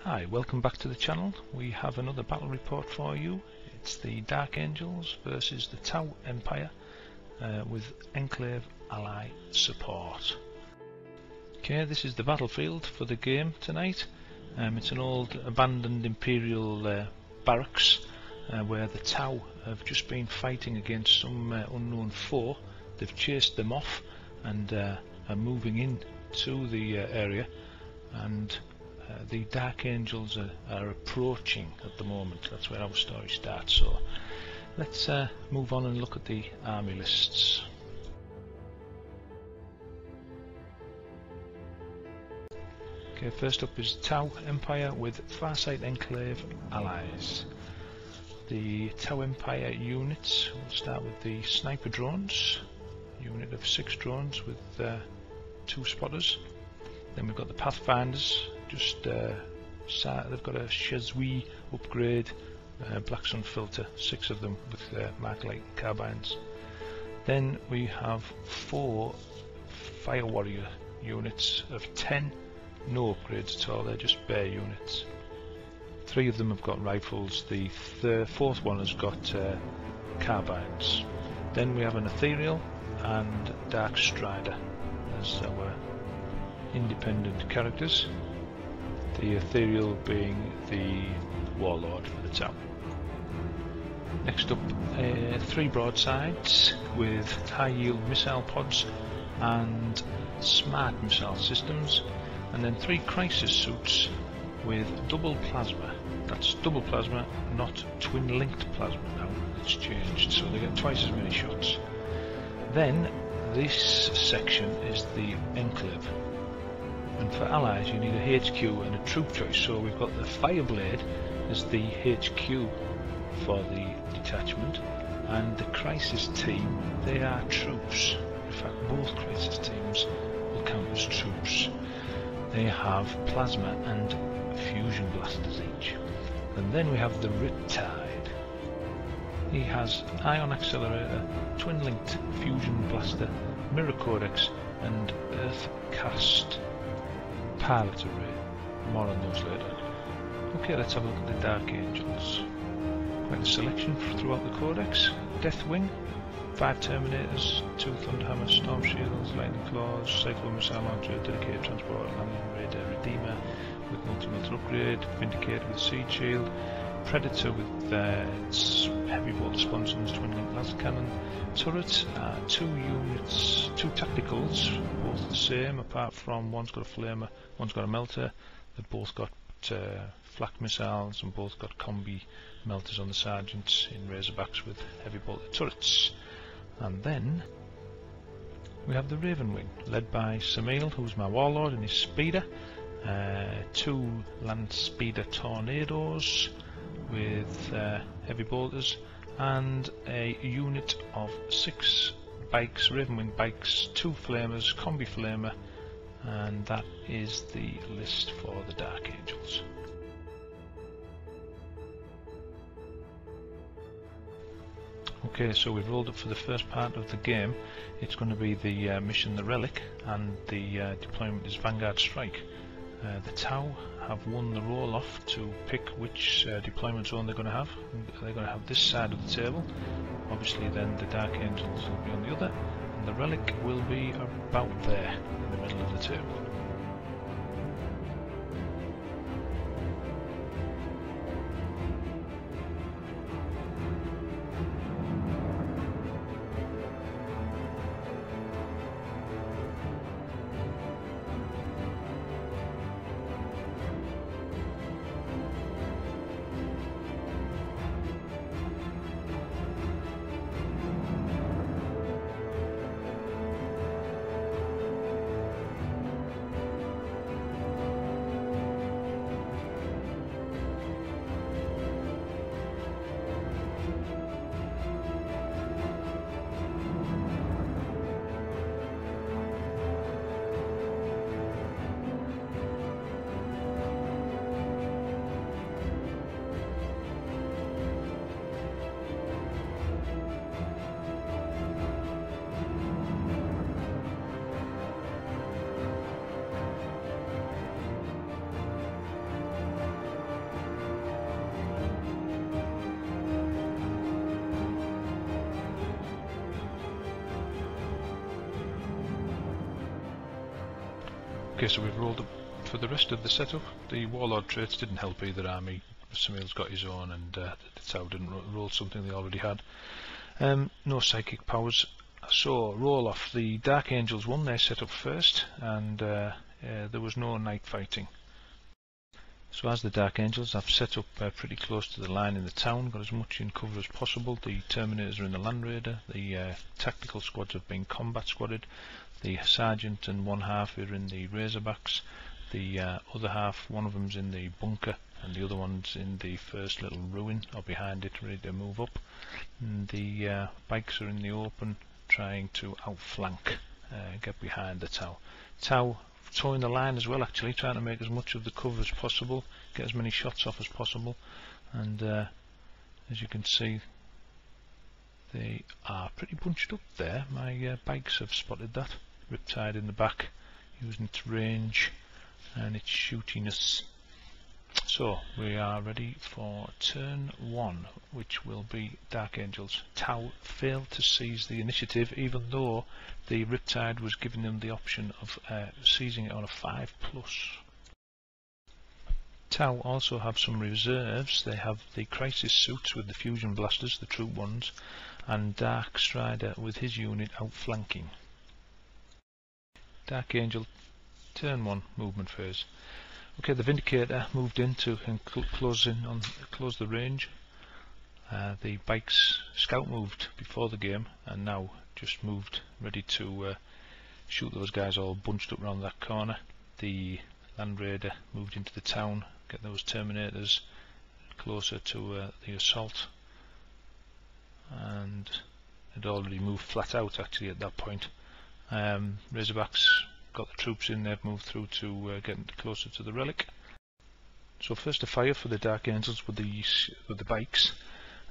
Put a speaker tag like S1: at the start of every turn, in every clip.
S1: Hi, welcome back to the channel. We have another battle report for you. It's the Dark Angels versus the Tau Empire with Enclave ally support. Okay, this is the battlefield for the game tonight. It's an old abandoned Imperial barracks where the Tau have just been fighting against some unknown foe. They've chased them off and are moving in to the area, and the Dark Angels are approaching at the moment. That's where our story starts. So let's move on and look at the army lists. Okay, first up is Tau Empire with Farsight Enclave allies. The Tau Empire units, we'll start with the sniper drones, unit of 6 drones with 2 spotters. Then we've got the Pathfinders, just they've got a Shazui upgrade, Black Sun filter, 6 of them with Mark Light carbines. Then we have 4 Fire Warrior units of 10, no upgrades at all, they're just bare units. 3 of them have got rifles, the 4th one has got carbines. Then we have an Ethereal and Dark Strider as our independent characters, the Ethereal being the Warlord for the Tau. Next up, 3 broadsides with high yield missile pods and smart missile systems, and then 3 crisis suits with double plasma. That's double plasma, not twin linked plasma now, it's changed, so they get twice as many shots. Then this section is the Enclave, and for allies you need a HQ and a troop choice. So we've got the Fireblade as the HQ for the detachment, and the Crisis team, they are troops. In fact, both Crisis teams will count as troops. They have plasma and fusion blasters each. And then we have the Riptide. He has ion accelerator, twin linked fusion blaster, mirror codex and earth cast pilot array. More on those later. Okay, let's have a look at the Dark Angels. Quite a selection throughout the codex. Deathwing, 5 Terminators, 2 Thunderhammer, Storm Shields, Lightning Claws, Cyclone Missile Launcher, Dedicated Transport, Landing Radar, Redeemer with multi-metal upgrade, Vindicator with Siege Shield, Predator with its heavy bolter sponsons, twin link laser cannon, turret, 2 units, 2 tacticals, both the same apart from one's got a flamer, one's got a melter. They've both got flak missiles and both got combi melters on the sergeants in Razorbacks with heavy bolter turrets. And then we have the Raven Wing, led by Samil, who's my warlord and his speeder, 2 land speeder tornadoes with heavy bolters, and a unit of 6 bikes, Raven Wing bikes, 2 flamers, combi flamer, and that is the list for the Dark Angels. Okay, so we've rolled up for the first part of the game. It's going to be the mission The Relic, and the deployment is Vanguard Strike. The Tau have won the roll-off to pick which deployment zone they're going to have. They're going to have this side of the table. Obviously then the Dark Angels will be on the other, and the Relic will be about there in the middle of the table. Okay, so we've rolled up for the rest of the setup. The warlord traits didn't help either army. Samuel's got his own, and the Tau didn't roll something they already had. No psychic powers. So roll off. The Dark Angels won their setup first, and there was no night fighting. So as the Dark Angels, I've set up pretty close to the line in the town, got as much in cover as possible. The Terminators are in the Land Raider, the tactical squads have been combat squadded, the Sergeant and one half are in the Razorbacks, the other half, one of them's in the bunker and the other one's in the first little ruin or behind it, ready to move up. And the bikes are in the open, trying to outflank, get behind the Tau. Tau towing the line as well, actually trying to make as much of the cover as possible, get as many shots off as possible, and as you can see they are pretty bunched up there. My bikes have spotted that. Riptide in the back using its range and its shootiness. So we are ready for turn 1, which will be Dark Angels. Tau failed to seize the initiative, even though the Riptide was giving them the option of seizing it on a 5+. Tau also have some reserves. They have the Crisis suits with the fusion blasters, the troop ones, and Dark Strider with his unit outflanking. Dark Angel, turn 1, movement phase. Okay, the Vindicator moved in to close the range. The bike's scout moved before the game and now just moved ready to shoot those guys all bunched up around that corner. The Land Raider moved into the town, get those Terminators closer to the assault, and had already moved flat out actually at that point. Razorbacks got the troops in, they've moved through to get closer to the relic. So first to fire for the Dark Angels with the bikes.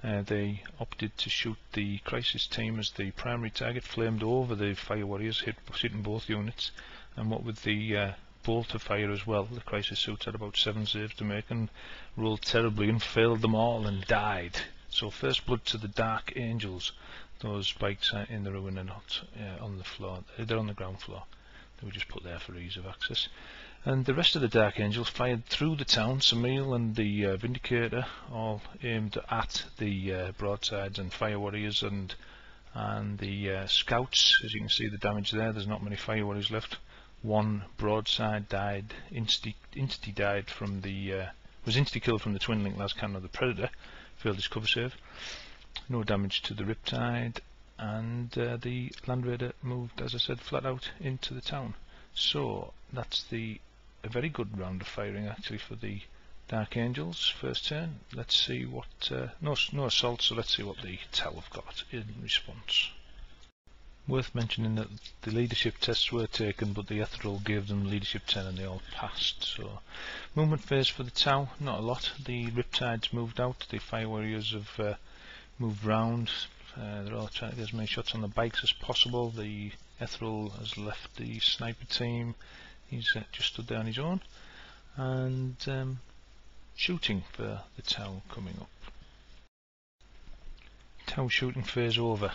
S1: They opted to shoot the Crisis team as the primary target, flamed over the Fire Warriors, hitting both units, and what with the bolter fire as well, the Crisis suits had about 7 saves to make and rolled terribly and failed them all and died. So first blood to the Dark Angels. Those bikes are in the ruin and not on the floor, they're on the ground floor. They were just put there for ease of access. And the rest of the Dark Angels fired through the town. Samuel and the Vindicator all aimed at the broadsides and Fire Warriors and the scouts. As you can see the damage there, there's not many Fire Warriors left. One broadside died, insta died from the was insta-killed from the twin link las cannon of the Predator, failed his cover save. No damage to the Riptide, and the Land Raider moved, as I said, flat out into the town. So that's a very good round of firing actually for the Dark Angels. First turn. Let's see what no assault, so let's see what the Tau have got in response. Worth mentioning that the leadership tests were taken, but the Ethereal gave them leadership 10 and they all passed. So movement phase for the Tau, not a lot. The Riptides moved out, the Fire Warriors have moved round. They're all trying to get as many shots on the bikes as possible. The Ethereal has left the sniper team. He's just stood there on his own, and shooting for the Tau coming up. Tau shooting phase over.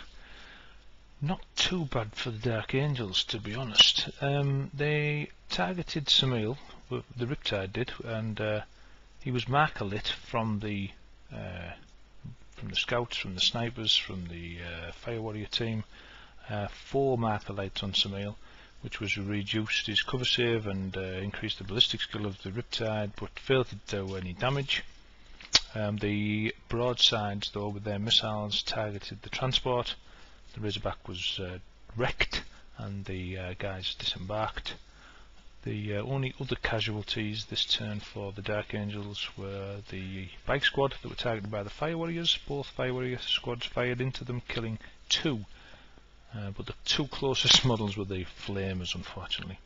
S1: Not too bad for the Dark Angels, to be honest. They targeted Samuel, the Riptide did, and he was marker lit from the scouts, from the snipers, from the Fire Warrior team. 4 marker lights on Samuel, which was reduced his cover save and increased the ballistic skill of the Riptide, but failed to do any damage. The broadsides, though, with their missiles, targeted the transport. The Razorback was wrecked and the guys disembarked. The only other casualties this turn for the Dark Angels were the bike squad that were targeted by the Fire Warriors. Both Fire Warrior squads fired into them, killing 2. But the 2 closest models were the Flamers, unfortunately.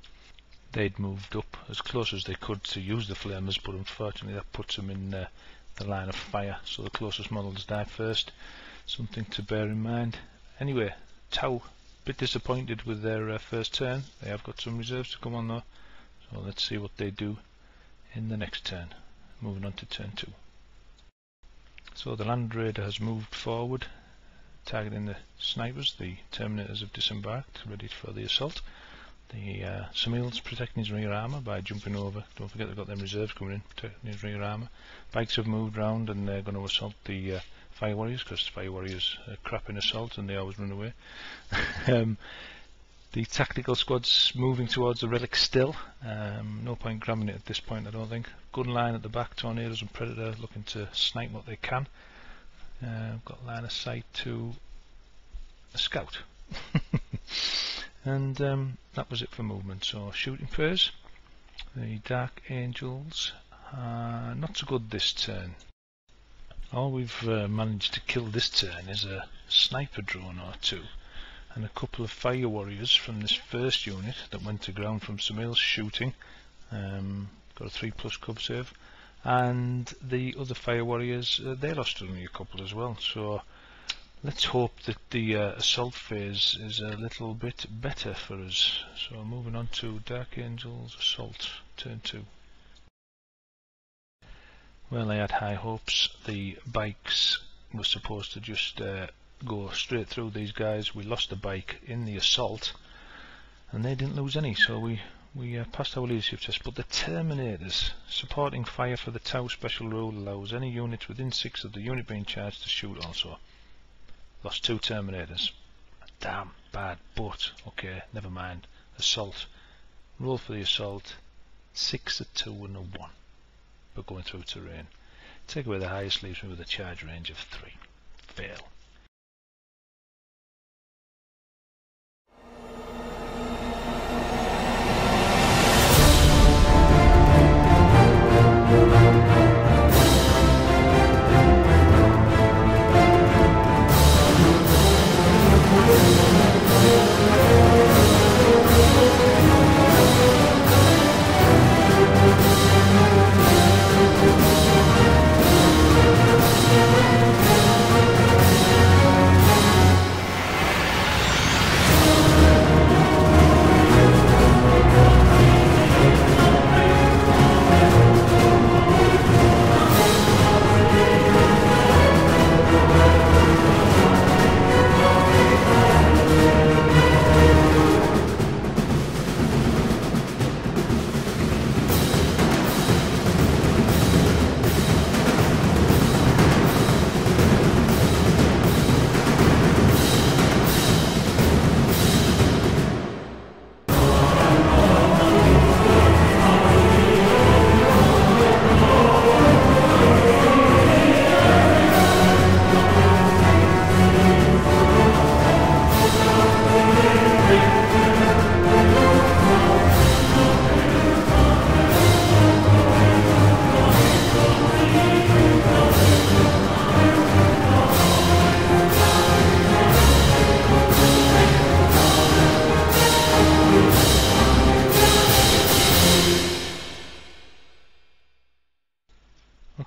S1: They'd moved up as close as they could to use the Flamers, but unfortunately that puts them in the line of fire, so the closest models died first. Something to bear in mind. Anyway, Tau, a bit disappointed with their first turn. They have got some reserves to come on though, so let's see what they do in the next turn. Moving on to turn 2. So the Land Raider has moved forward, targeting the snipers. The Terminators have disembarked, ready for the assault. The Samil's protecting his rear armour by jumping over. Don't forget they've got them reserves coming in, protecting his rear armour. Bikes have moved round and they're going to assault the Fire Warriors, because Fire Warriors are crap in assault and they always run away. The tactical squad's moving towards the relic still. No point grabbing it at this point, I don't think. Gun line at the back, Tornadoes and Predator looking to snipe what they can. Got line of sight to a scout. And that was it for movement. So shooting phase, the Dark Angels are not so good this turn. All we've managed to kill this turn is a sniper drone or two and a couple of Fire Warriors from this first unit that went to ground from Samil's shooting. Got a 3+ cub save, and the other Fire Warriors, they lost only a couple as well. So let's hope that the assault phase is a little bit better for us. So moving on to Dark Angels Assault, turn 2. Well, I had high hopes. The bikes were supposed to just go straight through these guys. We lost the bike in the assault and they didn't lose any, so we passed our leadership test. But the Terminators, supporting fire for the Tau special rule, allows any units within 6 of the unit being charged to shoot also. Lost 2 Terminators. Damn bad, but okay, never mind. Assault. Roll for the assault. 6, a 2 and a 1. But going through terrain. Take away the highest, leaves me with a charge range of 3. Fail.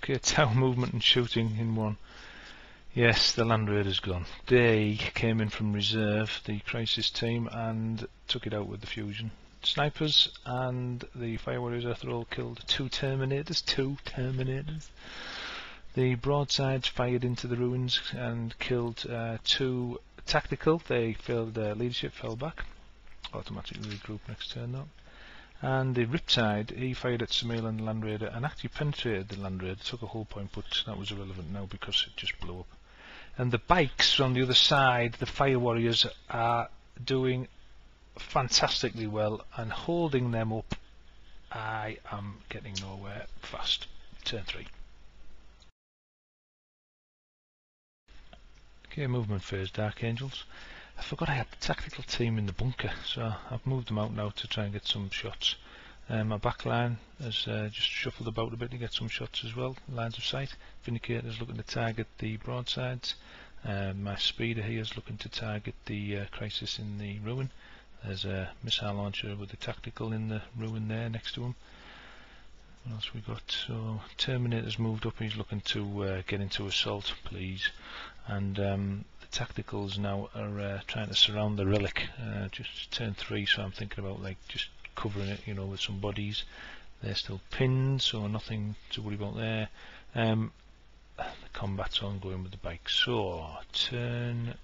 S1: Okay, Tau movement and shooting in one. Yes, the Land Raider's gone. They came in from reserve, the Crisis team, and took it out with the fusion. Snipers and the Fire Warriors after all killed 2 Terminators. 2 Terminators. The broadsides fired into the ruins and killed 2 tactical. They failed leadership, fell back. Automatically regroup next turn though. And the Riptide, he fired at Samil and the Land Raider and actually penetrated the Land Raider, took a hull point, but that was irrelevant now because it just blew up. And the bikes on the other side, the Fire Warriors, are doing fantastically well and holding them up. I am getting nowhere fast. Turn 3. Okay, movement phase, Dark Angels. I forgot I had the tactical team in the bunker, so I've moved them out now to try and get some shots. My back line has just shuffled about a bit to get some shots as well, lines of sight. Vindicator's looking to target the broadsides. My speeder here is looking to target the Crisis in the ruin. There's a missile launcher with the tactical in the ruin there next to him. What else we got? So Terminator's moved up, he's looking to get into assault, please. And the tacticals now are trying to surround the relic. Just turn 3, so I'm thinking about like just covering it, you know, with some bodies. They're still pinned, so nothing to worry about there. The combat's ongoing with the bike. So turn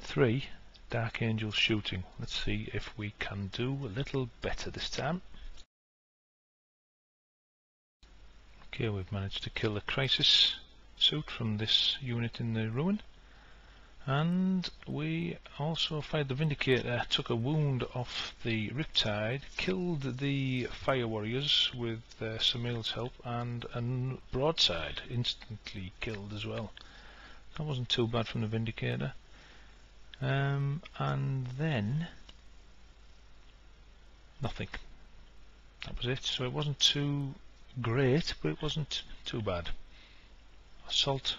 S1: 3, Dark Angel shooting. Let's see if we can do a little better this time. Okay, we've managed to kill the crisis suit from this unit in the ruin, and we also fired the Vindicator, took a wound off the Riptide, killed the Fire Warriors with Samil's help, and a broadside instantly killed as well. That wasn't too bad from the Vindicator. And then nothing. That was it. So it wasn't too great, but it wasn't too bad. Assault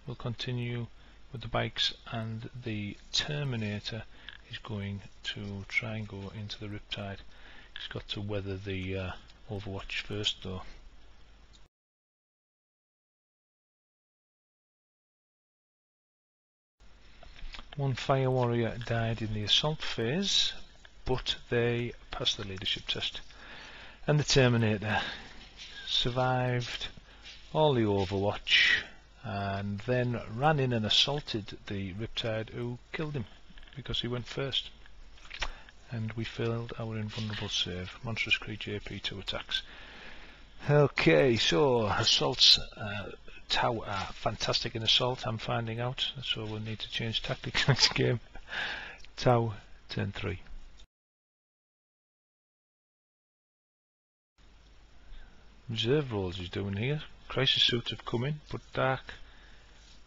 S1: will continue with the bikes, and the Terminator is going to try and go into the Riptide. He's got to weather the Overwatch first though. One Fire Warrior died in the assault phase, but they passed the leadership test. And the Terminator survived all the Overwatch and then ran in and assaulted the Riptide, who killed him because he went first. And we failed our invulnerable save. Monstrous Creature AP2 attacks. Okay, so assaults Tau are fantastic in assault, I'm finding out, so we'll need to change tactics next game. Tau, turn 3. Reserve rolls he's doing here. Crisis suits have come in, but Dark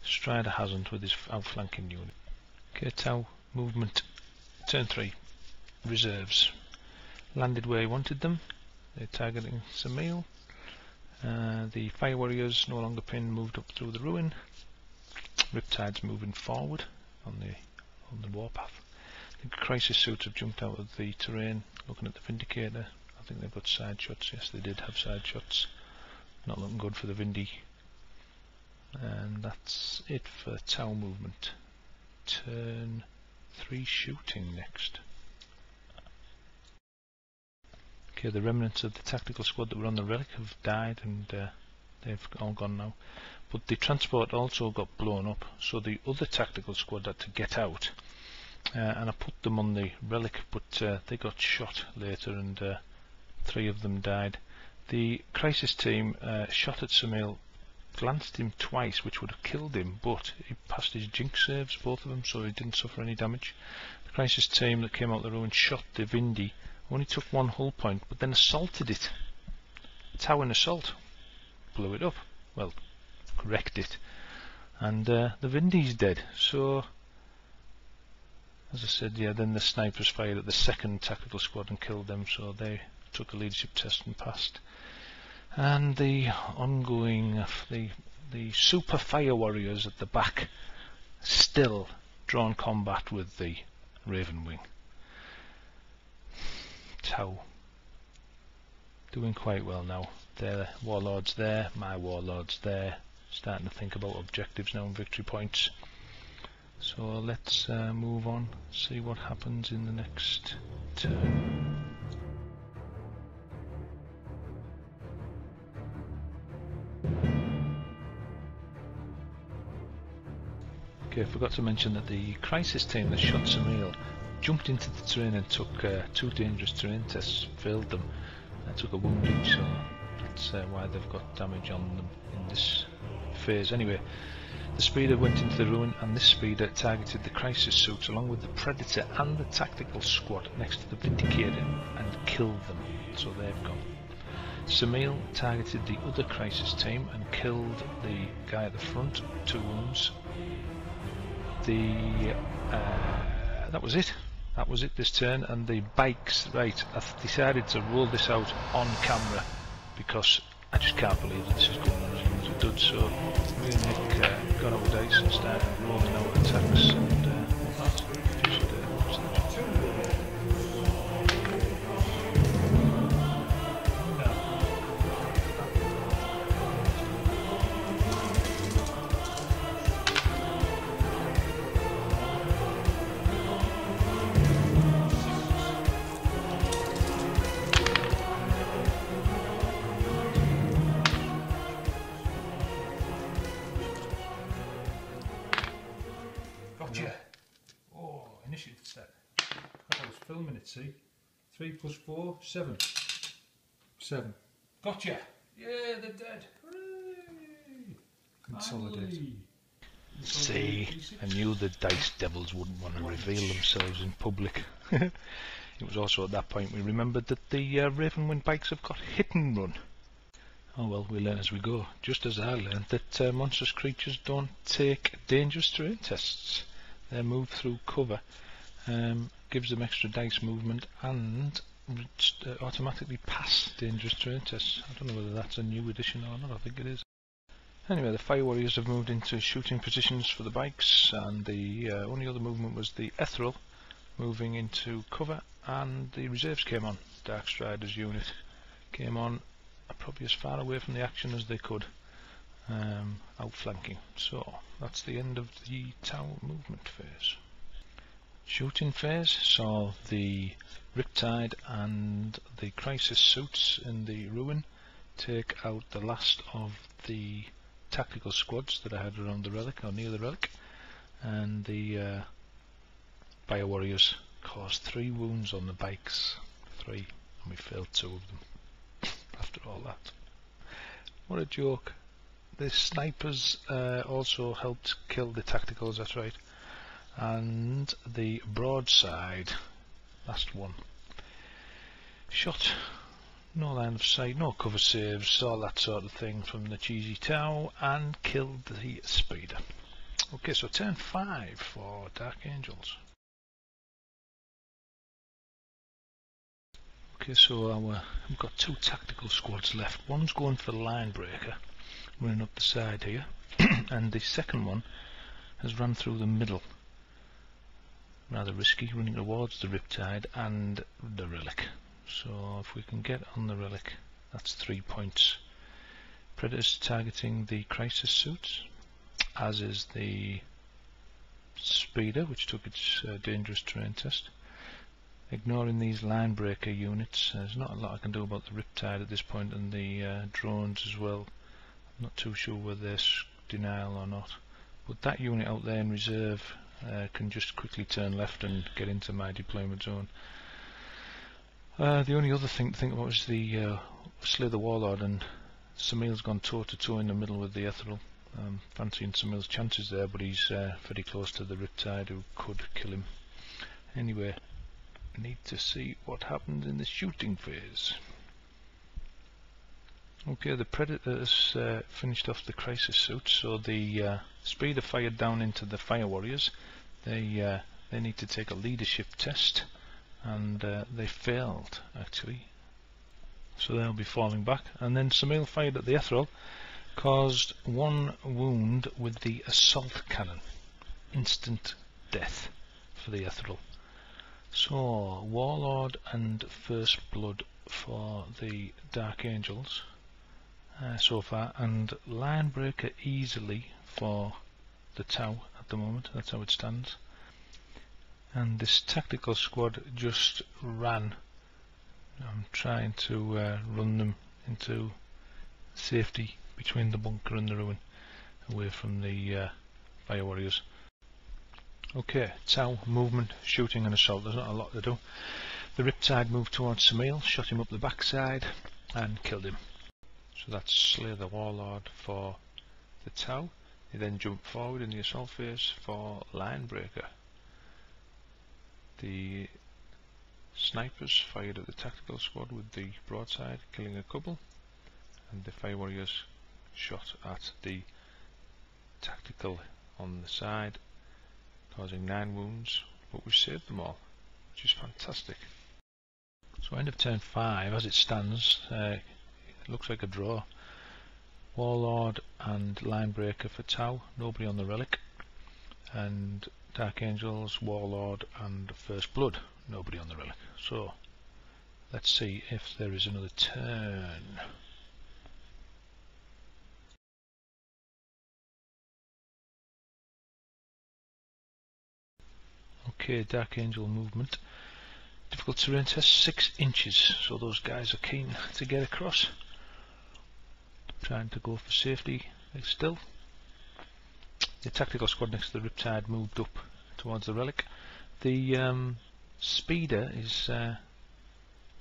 S1: Strider hasn't with his outflanking unit. Okay, Tau, movement, turn 3. Reserves. Landed where he wanted them. They're targeting Samil. The Fire Warriors, no longer pinned, moved up through the ruin. Riptide's moving forward on the warpath. The Crisis suits have jumped out of the terrain, looking at the Vindicator. I think they've got side shots. Yes, they did have side shots. Not looking good for the Vindy. And that's it for Tau movement. Turn 3 shooting next. Okay, the remnants of the tactical squad that were on the relic have died, and they've all gone now. But the transport also got blown up, so the other tactical squad had to get out. And I put them on the relic, but they got shot later, and 3 of them died. The crisis team shot at Samil, glanced him twice, which would have killed him, but he passed his jinx saves, both of them, so he didn't suffer any damage. The crisis team that came out of the ruin shot the Vindy, only took 1 hull point, but then assaulted it. Tau in assault, blew it up, well, wrecked it, and the Vindy's dead. So, as I said, yeah, then the snipers fired at the second tactical squad and killed them, so they took a leadership test and passed. And the ongoing, the super Fire Warriors at the back, still drawn combat with the Raven Wing. Tau doing quite well now. Their warlords there, my warlords there, starting to think about objectives now and victory points. So let's move on, see what happens in the next turn. Okay, I forgot to mention that the crisis team that shot Samil jumped into the terrain and took 2 dangerous terrain tests, failed them, and took a wound each, so that's why they've got damage on them in this phase. Anyway, the speeder went into the ruin, and this speeder targeted the crisis suits along with the Predator and the tactical squad next to the Vindicator and killed them, so they've gone. Samil targeted the other crisis team and killed the guy at the front, 2 wounds. That was it. That was it this turn. And the bikes, right, I've decided to roll this out on camera because I just can't believe that this is going on as long as it did. So me and Nick got our dice and started rolling out attacks, and
S2: Gotcha.
S1: let's see. 3 plus 4, 7. 7. Gotcha! Yeah, they're dead. Hooray! Consolidate. See, I knew the dice devils wouldn't want to reveal themselves in public. It was also at that point we remembered that the Ravenwind bikes have got hit and run. Oh well, we learn as we go, just as I learned that monstrous creatures don't take dangerous terrain tests. They move through cover, gives them extra dice movement and automatically pass dangerous terrain tests. I don't know whether that's a new addition or not, I think it is. Anyway, the Fire Warriors have moved into shooting positions for the bikes, and the only other movement was the Ethereal moving into cover, and the reserves came on. Darkstrider's unit came on probably as far away from the action as they could, outflanking. So that's the end of the tower movement phase. Shooting phase saw the Riptide and the Crisis suits in the ruin take out the last of the tactical squads that I had around the relic, or near the relic, and the Fire Warriors caused 3 wounds on the bikes. 3, and we failed 2 of them. After all that, what a joke. The snipers also helped kill the tacticals, that's right, and the broadside, last one, shot no line of sight, no cover saves, all that sort of thing from the cheesy Tau, and killed the speeder. Okay, so turn 5 for Dark Angels. Okay, so we've got 2 tactical squads left. One's going for the line breaker, running up the side here, and the second one has run through the middle. Rather risky, running towards the Riptide and the relic. So if we can get on the relic, that's 3 points. Predators targeting the Crisis suits, as is the speeder, which took its dangerous terrain test. Ignoring these line breaker units, there's not a lot I can do about the Riptide at this point, and the drones as well. I'm not too sure whether they're denial or not. But that unit out there in reserve can just quickly turn left and get into my deployment zone. The only other thing to think about is the Slay the Warlord, and Samil's gone toe to toe in the middle with the Ethereal. Fancying Samil's chances there, but he's very close to the Riptide, who could kill him. Anyway, need to see what happens in the shooting phase. Okay, the Predators finished off the Crisis suits, so the speeder fired down into the Fire Warriors. They need to take a leadership test, and they failed actually, so they'll be falling back. And then Samil fired at the Ethereal, caused 1 wound with the assault cannon. Instant death for the Ethereal. So Warlord and First Blood for the Dark Angels so far, and Linebreaker easily for the Tau at the moment. That's how it stands. And this tactical squad just ran. I'm trying to run them into safety between the bunker and the ruin, away from the Fire Warriors. Okay, Tau, movement, shooting and assault. There's not a lot to do. The Riptide moved towards Samil, shot him up the backside and killed him. So that's Slay the Warlord for the Tau. He then jumped forward in the assault phase for Linebreaker. The snipers fired at the tactical squad with the broadside, killing a couple, and the Fire Warriors shot at the tactical on the side, causing 9 wounds, but we saved them all, which is fantastic. So end of turn 5, as it stands, it looks like a draw. Warlord and Linebreaker for Tau, nobody on the relic, and Dark Angels, Warlord and First Blood, nobody on the relic. So let's see if there is another turn. Okay, Dark Angel movement. Difficult terrain test, 6 inches, so those guys are keen to get across. Trying to go for safety still. The tactical squad next to the Riptide moved up towards the relic. The Speeder is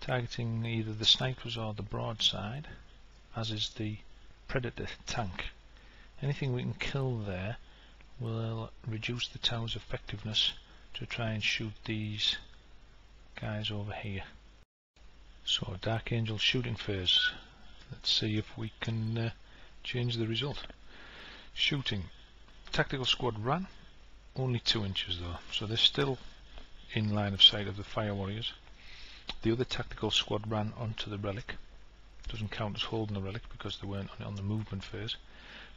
S1: targeting either the snipers or the broadside, as is the Predator tank. Anything we can kill there will reduce the tower's effectiveness to try and shoot these guys over here. So Dark Angel shooting phase. Let's see if we can change the result. Shooting. Tactical squad ran. Only 2 inches though, so they're still in line of sight of the fire warriors. The other tactical squad ran onto the relic. Doesn't count as holding the relic because they weren't on the movement phase.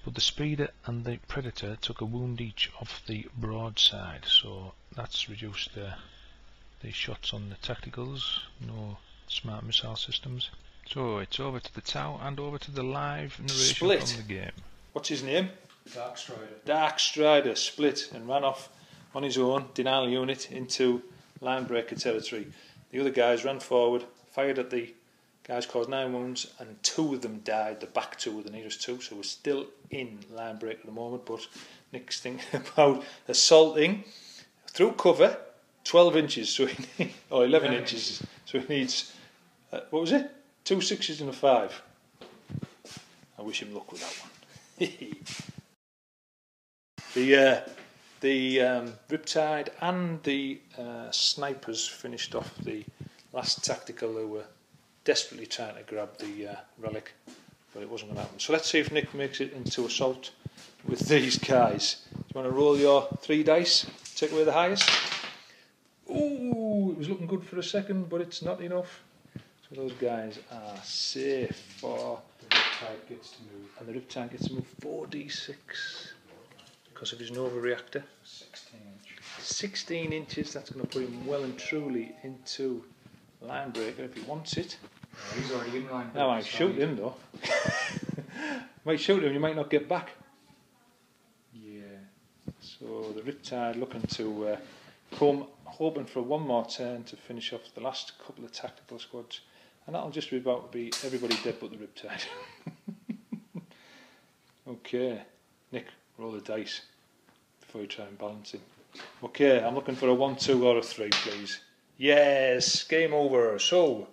S1: But the Speeder and the Predator took a wound each off the broadside, so that's reduced the shots on the tacticals. No smart missile systems. So it's over to the tower and over to the live narration
S2: Split.
S1: from the game.
S2: What's his name?
S3: Dark Strider.
S2: Dark Strider split and ran off on his own, denial unit, into line breaker territory. The other guys ran forward, fired at the guys, caused 9 wounds, and 2 of them died, the back 2 were the nearest 2, so we're still in line break at the moment. But Nick's thinking about assaulting through cover 12 inches, so he needs, or 11 inches, so he needs, what was it? 2 6s and a 5. I wish him luck with that one. The Riptide and the snipers finished off the last tactical who were desperately trying to grab the relic, but it wasn't going to happen. So let's see if Nick makes it into assault with these guys. Do you want to roll your 3 dice, take away the highest? Ooh, it was looking good for a second, but it's not enough. So those guys are safe for...
S3: The Riptide gets to move.
S2: And the Riptide gets to move 4d6 because of his Nova reactor.
S3: 16 inch.
S2: 16 inches, that's going to put him well and truly into line breaker if he wants it.
S3: Oh, he's already in line breaker.
S2: Now I might shoot him though. Might shoot him, you might not get back.
S3: Yeah.
S2: So the Riptide looking to come, hoping for one more turn to finish off the last couple of tactical squads. And that'll just be about to be everybody dead but the Riptide. Okay, Nick, roll the dice before you try and balance him. Okay, I'm looking for a 1, 2 or a 3, please. Yes, game over. So,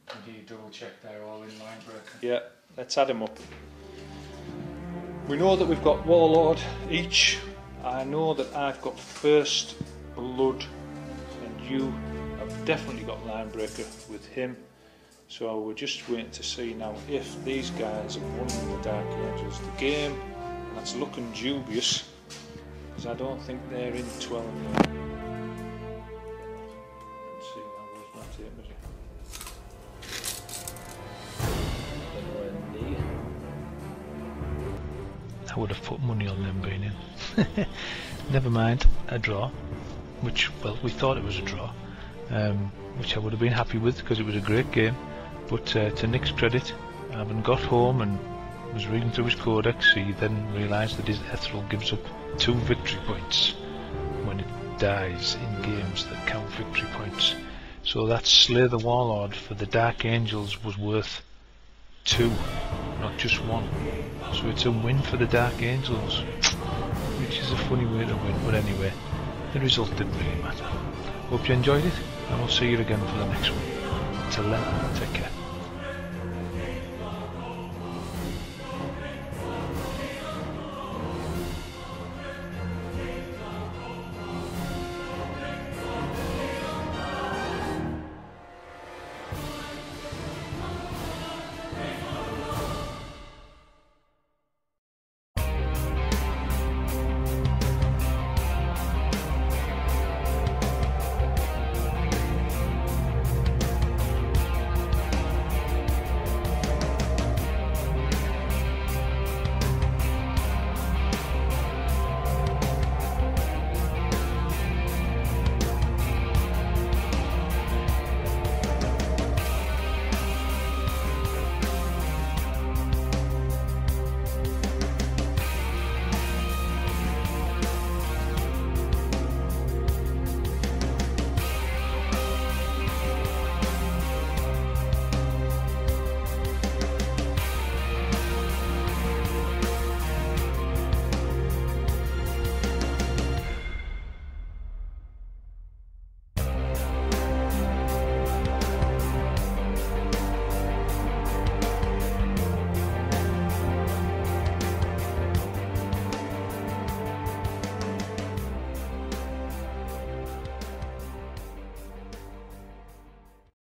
S3: And you double check they're all in line breaker.
S2: yeah, let's add them up. We know that we've got Warlord each. I know that I've got First Blood, and you have definitely got line breaker with him. So we're just waiting to see now if these guys have won the Dark Angels the game, and that's looking dubious because I don't think they're in 12 yet. Let's see now, where's my tape measure?
S1: I would have put money on them being in. Never mind, a draw, which, well, we thought it was a draw, which I would have been happy with because it was a great game. But to Nick's credit, having got home and was reading through his codex, he then realised that his Ethereal gives up 2 victory points when it dies in games that count victory points. So that Slay the Warlord for the Dark Angels was worth 2, not just 1. So it's a win for the Dark Angels, which is a funny way to win, but anyway, the result didn't really matter. Hope you enjoyed it, and I'll see you again for the next one. Until then, take care.